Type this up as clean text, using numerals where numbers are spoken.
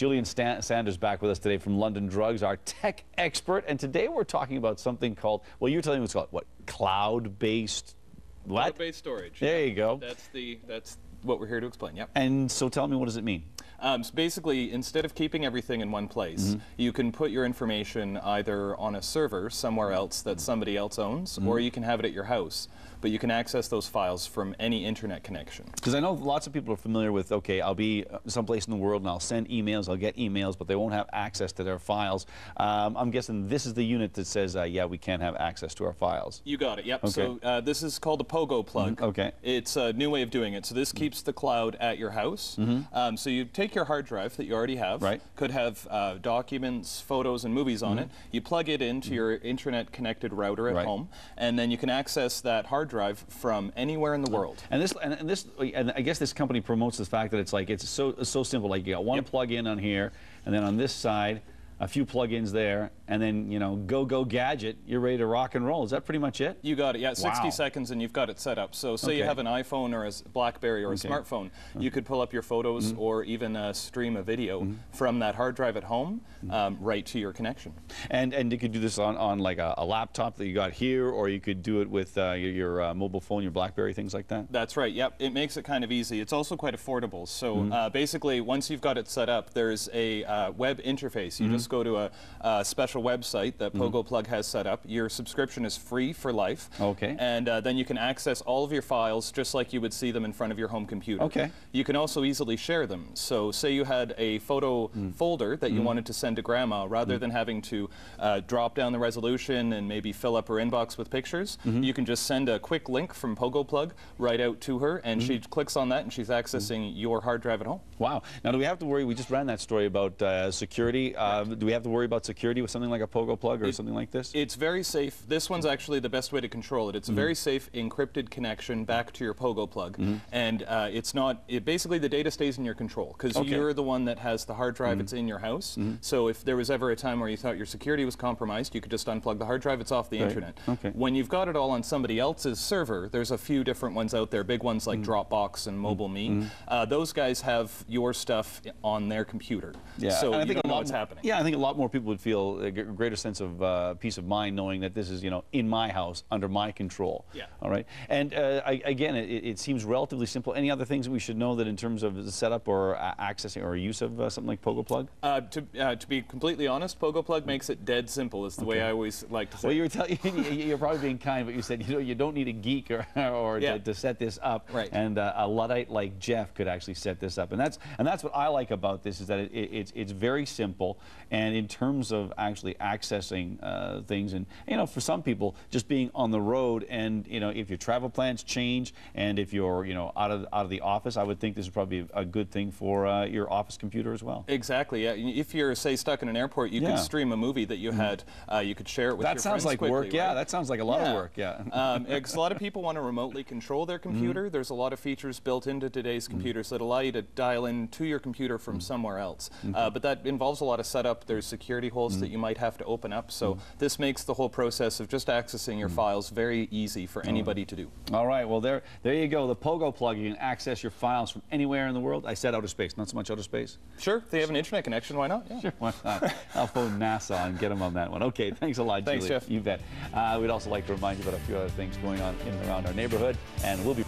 Julian Sanders back with us today from London Drugs, our tech expert. And today we're talking about something called, well, you're telling me what's called, what, cloud-based, what? Cloud-based storage. There you go. That's what we're here to explain, yep. And so tell me, what does it mean? So basically, instead of keeping everything in one place, you can put your information either on a server somewhere else that somebody else owns, or you can have it at your house. But you can access those files from any internet connection. Because I know lots of people are familiar with, okay, I'll be someplace in the world and I'll send emails, I'll get emails, but they won't have access to their files. I'm guessing this is the unit that says, yeah, we can't have access to our files. You got it, yep. Okay. So this is called a Pogo Plug. Okay. It's a new way of doing it. So this keeps the cloud at your house. So you take your hard drive that you already have, could have documents, photos, and movies on it. You plug it into your internet-connected router at home, and then you can access that hard drive from anywhere in the world. And I guess this company promotes the fact that it's so simple. Like you got one plug-in on here, and then on this side, a few plug-ins there, and then, you know, go gadget, you're ready to rock and roll. Is that pretty much it? You got it, yeah. 60 seconds and you've got it set up. So say you have an iPhone or a BlackBerry or a smartphone, you could pull up your photos or even stream a video from that hard drive at home right to your connection. And you could do this on like a laptop that you got here, or you could do it with your mobile phone, your BlackBerry, things like that? That's right, yep. It makes it kind of easy. It's also quite affordable. So basically, once you've got it set up, there's a web interface. You just go to a special website that Pogo Plug has set up. Your subscription is free for life. Okay. And then you can access all of your files just like you would see them in front of your home computer. Okay. You can also easily share them. So say you had a photo folder that you wanted to send to Grandma, rather than having to drop down the resolution and maybe fill up her inbox with pictures, you can just send a quick link from Pogo Plug right out to her, and she clicks on that and she's accessing your hard drive at home. Wow. Now, do we have to worry? We just ran that story about security. Do we have to worry about security with something like a Pogo Plug or something like this? It's very safe. This one's actually the best way to control it. It's a very safe encrypted connection back to your Pogo Plug, and it's not. Basically, the data stays in your control because you're the one that has the hard drive. It's in your house. So if there was ever a time where you thought your security was compromised, you could just unplug the hard drive. It's off the internet. When you've got it all on somebody else's server, there's a few different ones out there. Big ones like Dropbox and MobileMe. Those guys have your stuff on their computer. Yeah. So and I you don't know what's happening. Yeah, I think a lot more people would feel a greater sense of peace of mind knowing that this is, you know, in my house, under my control. Yeah. All right. And again, it seems relatively simple. Any other things that we should know that in terms of the setup or accessing or use of something like Pogo Plug? To be completely honest, Pogo Plug makes it dead simple, is the way I always like to say. Well, you're probably being kind, but you said, you know, you don't need a geek to set this up. Right. And a Luddite like Jeff could actually set this up. And that's what I like about this, is that it's very simple. And in terms of actually accessing things, and you know, for some people, just being on the road, and you know, if your travel plans change, and if you're, you know, out of the office, I would think this is probably a good thing for your office computer as well. Exactly. Yeah. If you're, say, stuck in an airport, you could stream a movie that you had. You could share it with your friends. That sounds like quickly, work. Yeah, that sounds like a lot of work. Yeah. Because a lot of people want to remotely control their computer. There's a lot of features built into today's computers that allow you to dial in to your computer from somewhere else. But that involves a lot of setup. There's security holes that you might have to open up. So this makes the whole process of just accessing your files very easy for anybody to do. All right. Well, there you go. The Pogo Plug. You can access your files from anywhere in the world. I said outer space, not so much outer space. Sure. If they have an internet connection, why not? Yeah. Sure. Why not? I'll phone NASA and get them on that one. Okay. Thanks a lot, Julie. Thanks, Jeff. You bet. We'd also like to remind you about a few other things going on in and around our neighborhood, and we'll be